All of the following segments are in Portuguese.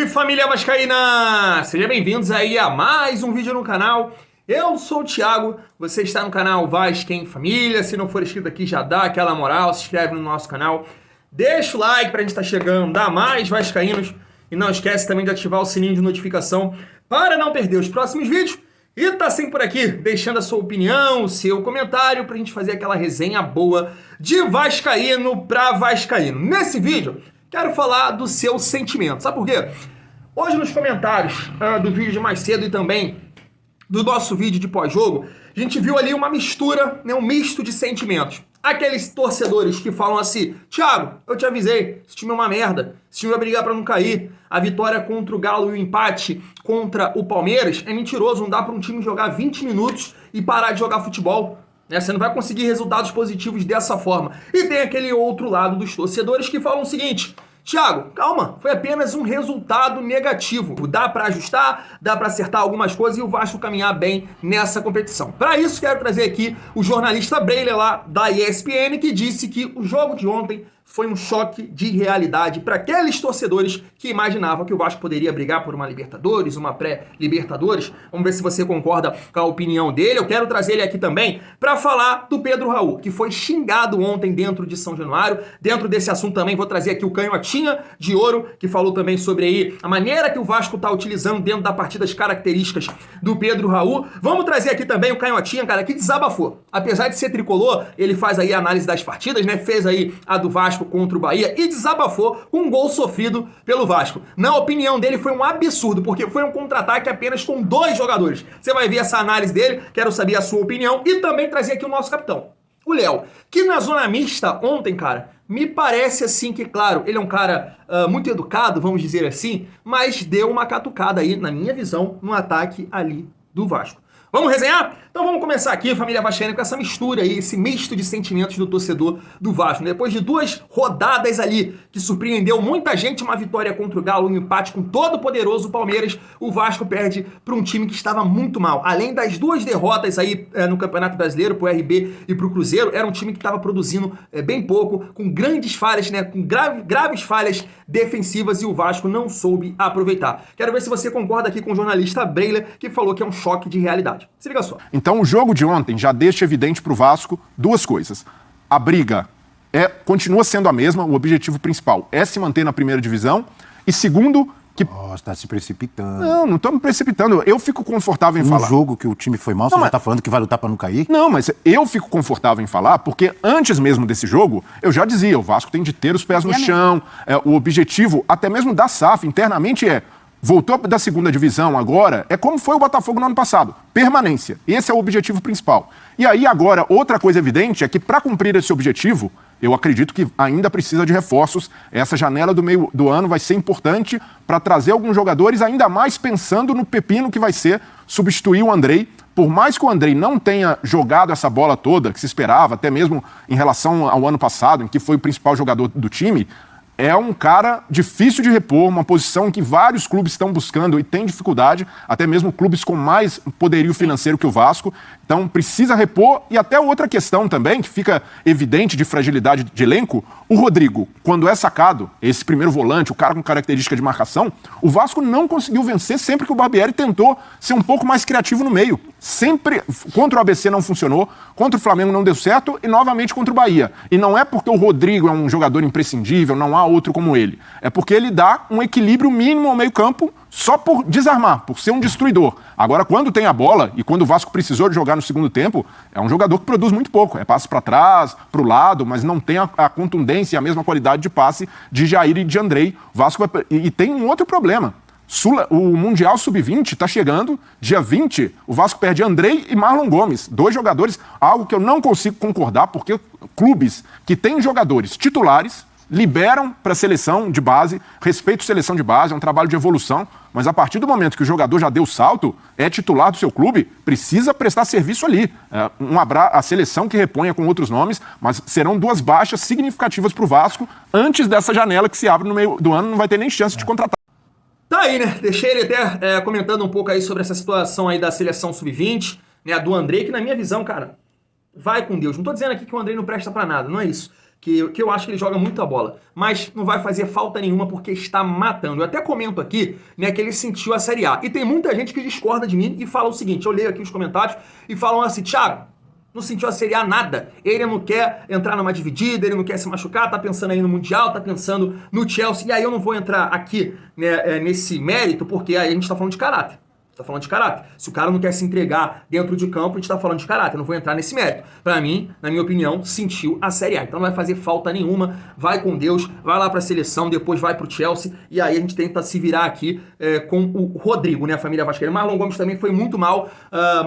Salve família vascaína! Sejam bem-vindos aí a mais um vídeo no canal. Eu sou o Thiago, você está no canal Vasco em Família. Se não for inscrito aqui, já dá aquela moral, se inscreve no nosso canal. Deixa o like pra gente estar chegando a mais vascaínos. E não esquece também de ativar o sininho de notificação para não perder os próximos vídeos. E tá sempre por aqui, deixando a sua opinião, o seu comentário, pra gente fazer aquela resenha boa de vascaíno pra vascaíno. Nesse vídeo, quero falar do seu sentimento. Sabe por quê? Hoje nos comentários do vídeo de mais cedo e também do nosso vídeo de pós-jogo, a gente viu ali uma mistura, né, um misto de sentimentos. Aqueles torcedores que falam assim: Thiago, eu te avisei, esse time é uma merda, esse time vai brigar pra não cair, a vitória contra o Galo e o empate contra o Palmeiras é mentiroso, não dá pra um time jogar 20 minutos e parar de jogar futebol. Você não vai conseguir resultados positivos dessa forma. E tem aquele outro lado dos torcedores que falam o seguinte: Thiago, calma, foi apenas um resultado negativo. Dá pra ajustar, dá pra acertar algumas coisas e o Vasco caminhar bem nessa competição. Para isso, quero trazer aqui o jornalista Breiler lá da ESPN, que disse que o jogo de ontem foi um choque de realidade para aqueles torcedores que imaginavam que o Vasco poderia brigar por uma Libertadores, uma pré-Libertadores. Vamos ver se você concorda com a opinião dele. Eu quero trazer ele aqui também para falar do Pedro Raul, que foi xingado ontem dentro de São Januário. Dentro desse assunto também vou trazer aqui o Canhotinha de Ouro, que falou também sobre aí a maneira que o Vasco está utilizando dentro da partida, as características do Pedro Raul. Vamos trazer aqui também o Canhotinha, cara, que desabafou. Apesar de ser tricolor, ele faz aí a análise das partidas, né? Fez aí a do Vasco contra o Bahia e desabafou com um gol sofrido pelo Vasco. Na opinião dele foi um absurdo, porque foi um contra-ataque apenas com 2 jogadores. Você vai ver essa análise dele, quero saber a sua opinião e também trazer aqui o nosso capitão, o Léo, que na zona mista ontem, cara, me parece assim que, claro, ele é um cara muito educado, vamos dizer assim, mas deu uma catucada aí, na minha visão, no ataque ali do Vasco. Vamos resenhar? Então vamos começar aqui, família vascaína, com essa mistura aí, esse misto de sentimentos do torcedor do Vasco. Depois de 2 rodadas ali que surpreendeu muita gente, uma vitória contra o Galo, um empate com todo o poderoso Palmeiras, o Vasco perde para um time que estava muito mal. Além das 2 derrotas aí no Campeonato Brasileiro, pro RB e pro Cruzeiro, era um time que estava produzindo bem pouco, com grandes falhas, né, com graves falhas defensivas, e o Vasco não soube aproveitar. Quero ver se você concorda aqui com o jornalista Breiler, que falou que é um choque de realidade. Se liga só. Então o jogo de ontem já deixa evidente para o Vasco 2 coisas. A briga continua sendo a mesma, o objetivo principal é se manter na primeira divisão. E segundo, que... Nossa, está se precipitando. Não estou me precipitando. Eu fico confortável em falar. No jogo que o time foi mal, você já está falando que vai lutar para não cair? Não, mas eu fico confortável em falar porque antes mesmo desse jogo, eu já dizia, o Vasco tem de ter os pés no chão. O objetivo, até mesmo da SAF, internamente voltou da segunda divisão agora, é como foi o Botafogo no ano passado, permanência. Esse é o objetivo principal. E aí agora, outra coisa evidente é que para cumprir esse objetivo, eu acredito que ainda precisa de reforços. Essa janela do meio do ano vai ser importante para trazer alguns jogadores, ainda mais pensando no pepino que vai ser substituir o Andrei. Por mais que o Andrei não tenha jogado essa bola toda que se esperava, até mesmo em relação ao ano passado, em que foi o principal jogador do time, é um cara difícil de repor, uma posição em que vários clubes estão buscando e tem dificuldade, até mesmo clubes com mais poderio financeiro que o Vasco. Então precisa repor. E até outra questão também, que fica evidente de fragilidade de elenco, o Rodrigo, quando é sacado, esse primeiro volante, o cara com característica de marcação, o Vasco não conseguiu vencer sempre que o Barbieri tentou ser um pouco mais criativo no meio. Sempre, contra o ABC não funcionou, contra o Flamengo não deu certo e novamente contra o Bahia. E não é porque o Rodrigo é um jogador imprescindível, não há outro como ele. É porque ele dá um equilíbrio mínimo ao meio-campo só por desarmar, por ser um destruidor. Agora, quando tem a bola e quando o Vasco precisou de jogar no segundo tempo, é um jogador que produz muito pouco. É passe para trás, para o lado, mas não tem a contundência e a mesma qualidade de passe de Jair e de Andrei. Vasco e tem um outro problema. O Mundial Sub-20 está chegando, dia 20, o Vasco perde Andrei e Marlon Gomes, 2 jogadores, algo que eu não consigo concordar, porque clubes que têm jogadores titulares liberam para a seleção de base, respeito à seleção de base, é um trabalho de evolução, mas a partir do momento que o jogador já deu salto, é titular do seu clube, precisa prestar serviço ali. A seleção que reponha com outros nomes, mas serão 2 baixas significativas para o Vasco, antes dessa janela que se abre no meio do ano, não vai ter nem chance de contratar. Tá aí, né? Deixei ele até comentando um pouco aí sobre essa situação aí da seleção sub-20, né? A do Andrei, que na minha visão, cara, vai com Deus. Não tô dizendo aqui que o Andrei não presta pra nada, não é isso. que eu acho que ele joga muita bola, mas não vai fazer falta nenhuma porque está matando. Eu até comento aqui, né, que ele sentiu a Série A. E tem muita gente que discorda de mim e fala o seguinte, eu leio aqui os comentários e falam assim, Thiago, não sentiu a Série A nada. Ele não quer entrar numa dividida, ele não quer se machucar, tá pensando aí no Mundial, tá pensando no Chelsea. E aí eu não vou entrar aqui, né, nesse mérito, porque aí a gente tá falando de caráter. Tá falando de caráter. Se o cara não quer se entregar dentro de campo, a gente tá falando de caráter. Eu não vou entrar nesse mérito. Pra mim, na minha opinião, sentiu a Série A. Então não vai fazer falta nenhuma. Vai com Deus, vai lá pra seleção, depois vai pro Chelsea. E aí a gente tenta se virar aqui com o Rodrigo, né? A família vascaína. Marlon Gomes também foi muito mal,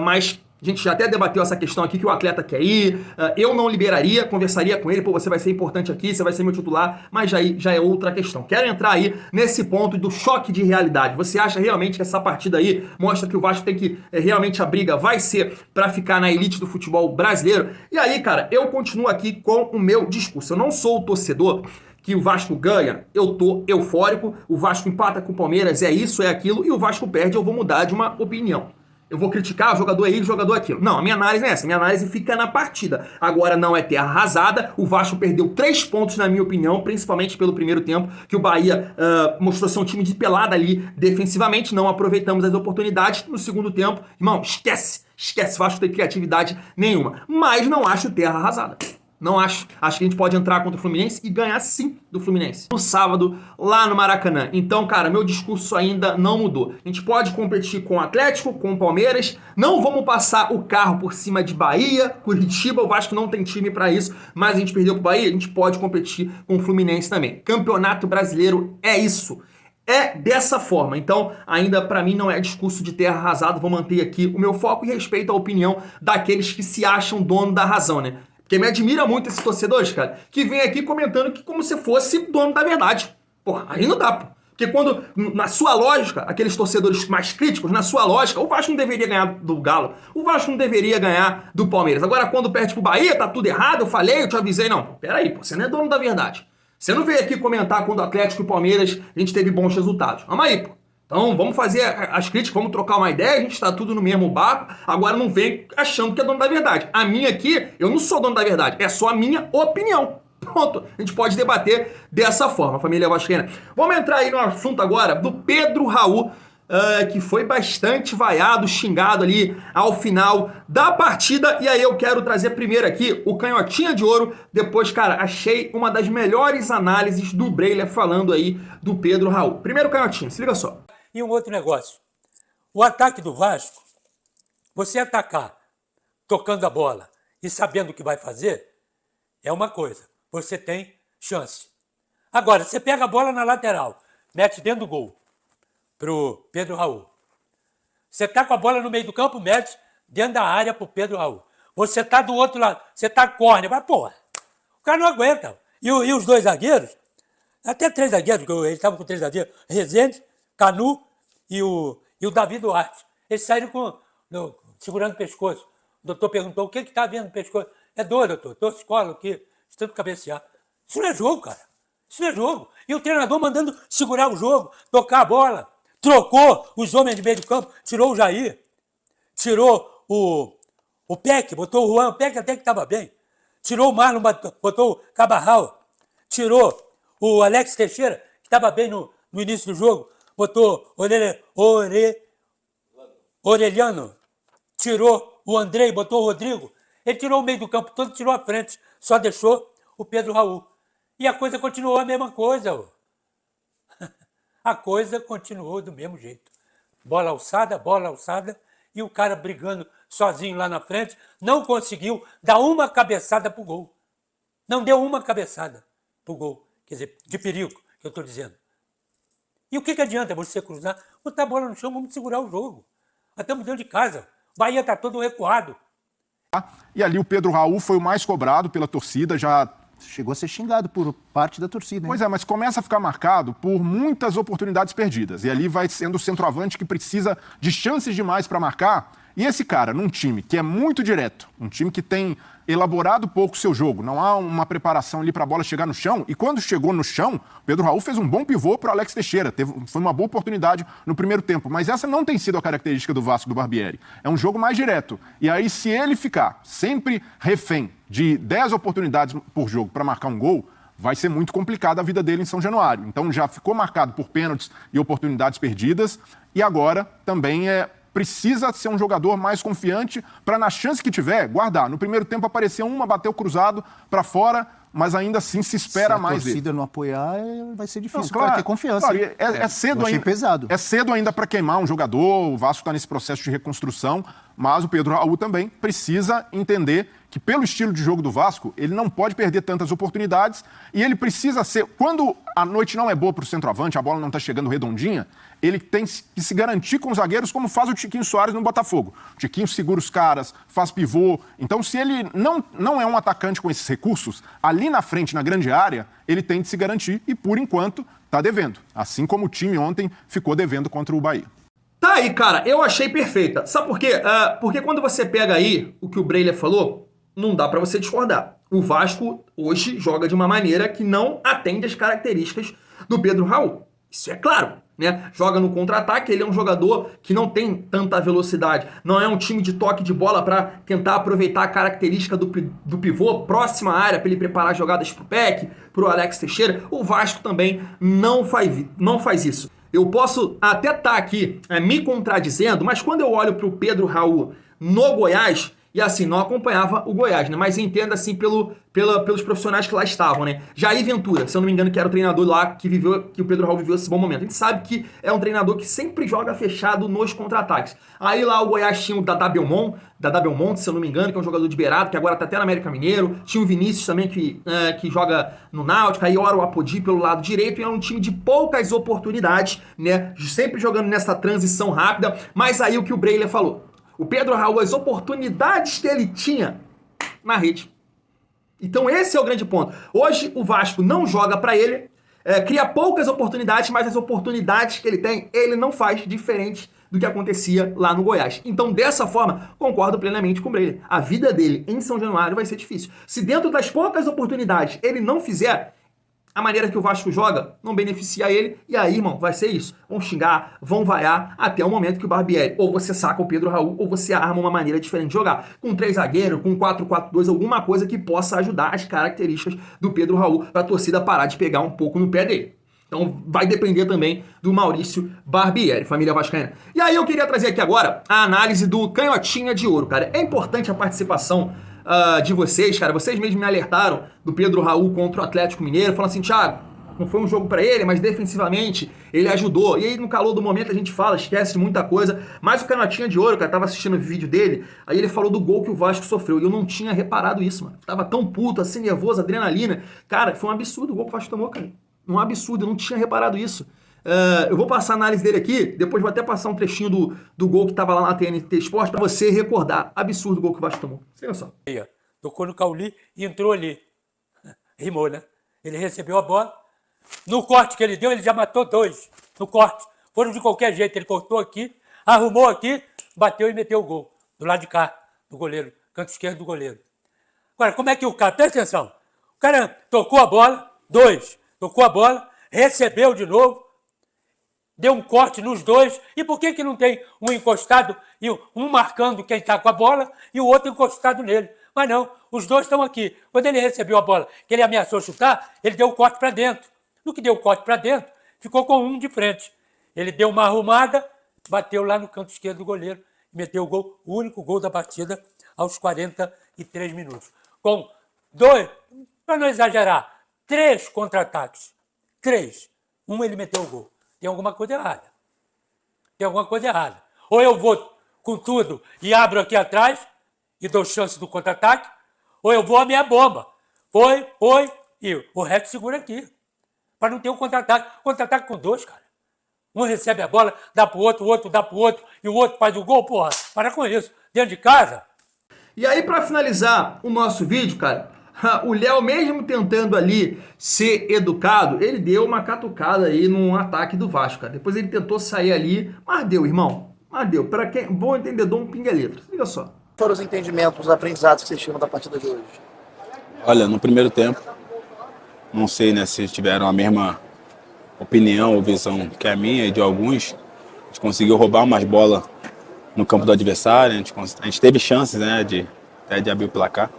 mas... A gente já até debateu essa questão aqui, que o atleta quer ir, eu não liberaria, conversaria com ele, pô, você vai ser importante aqui, você vai ser meu titular, mas já é outra questão. Quero entrar aí nesse ponto do choque de realidade. Você acha realmente que essa partida aí mostra que o Vasco tem que, realmente a briga vai ser pra ficar na elite do futebol brasileiro? E aí, cara, eu continuo aqui com o meu discurso. Eu não sou o torcedor que o Vasco ganha, eu tô eufórico, o Vasco empata com o Palmeiras, é isso, é aquilo, e o Vasco perde, eu vou mudar de uma opinião. Eu vou criticar o jogador ele, o jogador aquilo. Não, a minha análise é essa. A minha análise fica na partida. Agora não é terra arrasada. O Vasco perdeu 3 pontos, na minha opinião, principalmente pelo primeiro tempo, que o Bahia mostrou ser um time de pelada ali defensivamente. Não aproveitamos as oportunidades. No segundo tempo, irmão, esquece. O Vasco não tem criatividade nenhuma. Mas não acho terra arrasada. Não acho. Acho que a gente pode entrar contra o Fluminense e ganhar sim do Fluminense. No sábado, lá no Maracanã. Então, cara, meu discurso ainda não mudou. A gente pode competir com o Atlético, com o Palmeiras. Não vamos passar o carro por cima de Bahia, Curitiba. O Vasco não tem time pra isso. Mas a gente perdeu pro Bahia, a gente pode competir com o Fluminense também. Campeonato Brasileiro é isso. É dessa forma. Então, ainda pra mim não é discurso de terra arrasada. Vou manter aqui o meu foco e respeito a opinião daqueles que se acham dono da razão, né? Porque me admira muito esses torcedores, cara, que vem aqui comentando que como se fosse dono da verdade. Porra, aí não dá, pô. Porque quando, na sua lógica, aqueles torcedores mais críticos, na sua lógica, o Vasco não deveria ganhar do Galo, o Vasco não deveria ganhar do Palmeiras. Agora, quando perde pro Bahia, tá tudo errado, eu falei, eu te avisei. Não, peraí, pô, você não é dono da verdade. Você não veio aqui comentar quando o Atlético e o Palmeiras a gente teve bons resultados. Vamos aí, pô. Então, vamos fazer as críticas, vamos trocar uma ideia, a gente está tudo no mesmo barco, agora não vem achando que é dono da verdade. A minha aqui, eu não sou dono da verdade, é só a minha opinião. Pronto, a gente pode debater dessa forma, família vascaína. Vamos entrar aí no assunto agora do Pedro Raul, que foi bastante vaiado, xingado ali ao final da partida. E aí eu quero trazer primeiro aqui o Canhotinha de Ouro. Depois, cara, achei uma das melhores análises do Breiler falando aí do Pedro Raul. Primeiro, Canhotinha, se liga só. E um outro negócio, o ataque do Vasco, você atacar tocando a bola e sabendo o que vai fazer, é uma coisa, você tem chance. Agora, você pega a bola na lateral, mete dentro do gol pro Pedro Raul. Você tá com a bola no meio do campo, mete dentro da área pro Pedro Raul. Você tá do outro lado, você tá córner, mas porra, o cara não aguenta. E os dois zagueiros, até 3 zagueiros, porque eles estavam com 3 zagueiros, Rezende, Canu e o Davi Duarte. Eles saíram segurando o pescoço. O doutor perguntou, o que está vendo no pescoço? É dor, doutor. Torcicolo aqui, de tanto cabecear. Isso não é jogo, cara. Isso não é jogo. E o treinador mandando segurar o jogo, tocar a bola. Trocou os homens de meio de campo, tirou o Jair, tirou o Peck, botou o Juan, o Peck até que estava bem. Tirou o Marlon, botou o Cabarral. Tirou o Alex Teixeira, que estava bem no início do jogo. Botou Orelhano, tirou o Andrei, botou o Rodrigo. Ele tirou o meio do campo todo, tirou a frente, só deixou o Pedro Raul. E a coisa continuou a mesma coisa. A coisa continuou do mesmo jeito. Bola alçada, e o cara brigando sozinho lá na frente, não conseguiu dar uma cabeçada pro gol. Não deu uma cabeçada pro gol. Quer dizer, de perigo, que eu estou dizendo. E o que adianta você cruzar, botar a bola no chão, vamos segurar o jogo. Nós estamos dentro de casa. O Bahia está todo recuado. E ali o Pedro Raul foi o mais cobrado pela torcida, já... Chegou a ser xingado por parte da torcida, hein? Pois é, mas começa a ficar marcado por muitas oportunidades perdidas. E ali vai sendo o centroavante que precisa de chances demais para marcar. E esse cara, num time que é muito direto, um time que tem elaborado pouco o seu jogo, não há uma preparação ali para a bola chegar no chão, e quando chegou no chão, Pedro Raul fez um bom pivô para o Alex Teixeira, foi uma boa oportunidade no primeiro tempo, mas essa não tem sido a característica do Vasco do Barbieri. É um jogo mais direto. E aí, se ele ficar sempre refém de 10 oportunidades por jogo para marcar um gol, vai ser muito complicada a vida dele em São Januário. Então já ficou marcado por pênaltis e oportunidades perdidas, e agora também precisa ser um jogador mais confiante para, na chance que tiver, guardar. No primeiro tempo apareceu uma, bateu cruzado para fora, mas ainda assim se espera mais dele. Se a torcida não apoiar, vai ser difícil Claro, ter confiança. Claro, é cedo ainda. Pesado. É cedo ainda para queimar um jogador, o Vasco está nesse processo de reconstrução, mas o Pedro Raul também precisa entender que, pelo estilo de jogo do Vasco, ele não pode perder tantas oportunidades e ele precisa ser... Quando a noite não é boa para o centroavante, a bola não está chegando redondinha, ele tem que se garantir com os zagueiros, como faz o Tiquinho Soares no Botafogo. O Tiquinho segura os caras, faz pivô. Então, se ele não é um atacante com esses recursos, ali na frente, na grande área, ele tem de se garantir e, por enquanto, está devendo. Assim como o time ontem ficou devendo contra o Bahia. Tá aí, cara, eu achei perfeita. Sabe por quê? Porque quando você pega aí o que o Breiler falou, não dá pra você discordar. O Vasco hoje joga de uma maneira que não atende às características do Pedro Raul. Isso é claro, né? Joga no contra-ataque, ele é um jogador que não tem tanta velocidade. Não é um time de toque de bola para tentar aproveitar a característica do pivô próxima à área para ele preparar jogadas pro Peck, pro Alex Teixeira. O Vasco também não faz isso. Eu posso até estar aqui me contradizendo, mas quando eu olho pro Pedro Raul no Goiás, e assim, não acompanhava o Goiás, né? Mas entenda assim pelos profissionais que lá estavam, né? Jair Ventura, se eu não me engano, que era o treinador lá que o Pedro Raul viveu esse bom momento. A gente sabe que é um treinador que sempre joga fechado nos contra-ataques. Aí lá o Goiás tinha o Dadá Belmonte, se eu não me engano, que é um jogador de beirado, que agora tá até no América Mineiro. Tinha o Vinícius também, que joga no Náutico. Aí ora o Apodi pelo lado direito. E era um time de poucas oportunidades, né? Sempre jogando nessa transição rápida. Mas aí o que o Breiler falou. O Pedro Raul, as oportunidades que ele tinha na rede. Então esse é o grande ponto. Hoje o Vasco não joga para ele, cria poucas oportunidades, mas as oportunidades que ele tem, ele não faz diferente do que acontecia lá no Goiás. Então dessa forma, concordo plenamente com o Breiler. A vida dele em São Januário vai ser difícil. Se dentro das poucas oportunidades ele não fizer, a maneira que o Vasco joga não beneficia ele, e aí, irmão, vai ser isso. Vão xingar, vão vaiar, até o momento que o Barbieri, ou você saca o Pedro Raul, ou você arma uma maneira diferente de jogar. Com 3 zagueiros, com 4-4-2, alguma coisa que possa ajudar as características do Pedro Raul, para a torcida parar de pegar um pouco no pé dele. Então vai depender também do Maurício Barbieri, família vascaína. E aí eu queria trazer aqui agora a análise do Canhotinha de Ouro, cara. É importante a participação de vocês, cara. Vocês mesmos me alertaram do Pedro Raul contra o Atlético Mineiro, falando assim, Thiago, não foi um jogo pra ele, mas defensivamente ele ajudou. E aí no calor do momento a gente fala, esquece de muita coisa. Mas o Canhotinha de Ouro, cara, tava assistindo o vídeo dele, aí ele falou do gol que o Vasco sofreu. E eu não tinha reparado isso, mano. Tava tão puto, assim, nervoso, adrenalina. Cara, foi um absurdo o gol que o Vasco tomou, cara. Um absurdo, eu não tinha reparado isso. Eu vou passar a análise dele aqui, depois vou até passar um trechinho do gol que tava lá na TNT Esporte pra você recordar. Absurdo o gol que o Vasco tomou. Sem noção. Tocou no Cauli e entrou ali. Rimou, né? Ele recebeu a bola. No corte que ele deu, ele já matou 2. No corte. Foram de qualquer jeito. Ele cortou aqui, arrumou aqui, bateu e meteu o gol. Do lado de cá, do goleiro. Canto esquerdo do goleiro. Agora, como é que o cara... Presta atenção. O cara tocou a bola, 2. Tocou a bola, recebeu de novo. Deu um corte nos 2. E por que não tem um encostado, e um marcando quem está com a bola e o outro encostado nele? Mas não, os 2 estão aqui. Quando ele recebeu a bola, que ele ameaçou chutar, ele deu o corte para dentro. No que deu o corte para dentro, ficou com um de frente. Ele deu uma arrumada, bateu lá no canto esquerdo do goleiro e meteu o gol, o único gol da partida, aos 43 minutos. Com 2, para não exagerar, 3 contra-ataques. 3. Um ele meteu o gol. Tem alguma coisa errada. Tem alguma coisa errada. Ou eu vou com tudo e abro aqui atrás e dou chance do contra-ataque, ou eu vou a minha bomba. Foi, e o resto segura aqui. Para não ter um contra-ataque. Contra-ataque com 2, cara. Um recebe a bola, dá pro outro, o outro dá pro outro, e o outro faz o gol, porra. Para com isso. Dentro de casa. E aí, para finalizar o nosso vídeo, cara, o Léo, mesmo tentando ali ser educado, ele deu uma catucada aí num ataque do Vasco, cara. Depois ele tentou sair ali, mas deu, irmão. deu. Para quem bom entendedor, um pinga-letra. Liga só. Foram os entendimentos, os aprendizados que vocês tiram da partida de hoje? Olha, no primeiro tempo, não sei, né, se tiveram a mesma opinião ou visão que a minha e de alguns. A gente conseguiu roubar umas bolas no campo do adversário, a gente teve chances, né, até de abrir o placar.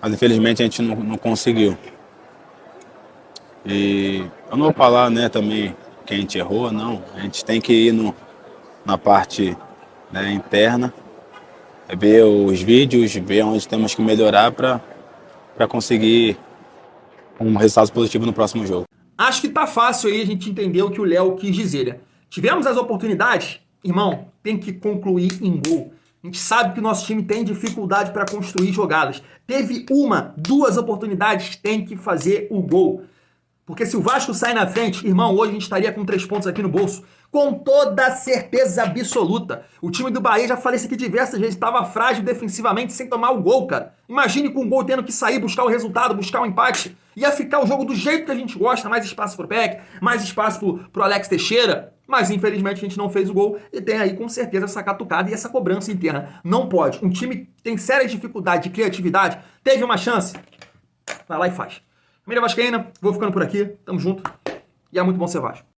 Mas infelizmente a gente não conseguiu. E eu não vou falar, né, também que a gente errou, não. A gente tem que ir na parte, né, interna, ver os vídeos, ver onde temos que melhorar para conseguir um resultado positivo no próximo jogo. Acho que tá fácil aí a gente entender o que o Léo quis dizer, né? Tivemos as oportunidades, irmão, tem que concluir em gol. A gente sabe que o nosso time tem dificuldade para construir jogadas. Teve uma, duas oportunidades, tem que fazer o gol. Porque se o Vasco sai na frente, irmão, hoje a gente estaria com 3 pontos aqui no bolso. Com toda certeza absoluta. O time do Bahia, já falei isso aqui diversas vezes, estava frágil defensivamente sem tomar o gol, cara. Imagine com o gol tendo que sair, buscar o resultado, buscar o empate. Ia ficar o jogo do jeito que a gente gosta, mais espaço pro Peck, mais espaço pro Alex Teixeira. Mas infelizmente a gente não fez o gol e tem aí com certeza essa catucada e essa cobrança interna. Não pode. Um time que tem séria dificuldade de criatividade, teve uma chance, vai lá e faz. Família vascaína, vou ficando por aqui, tamo junto e é muito bom ser Vasco.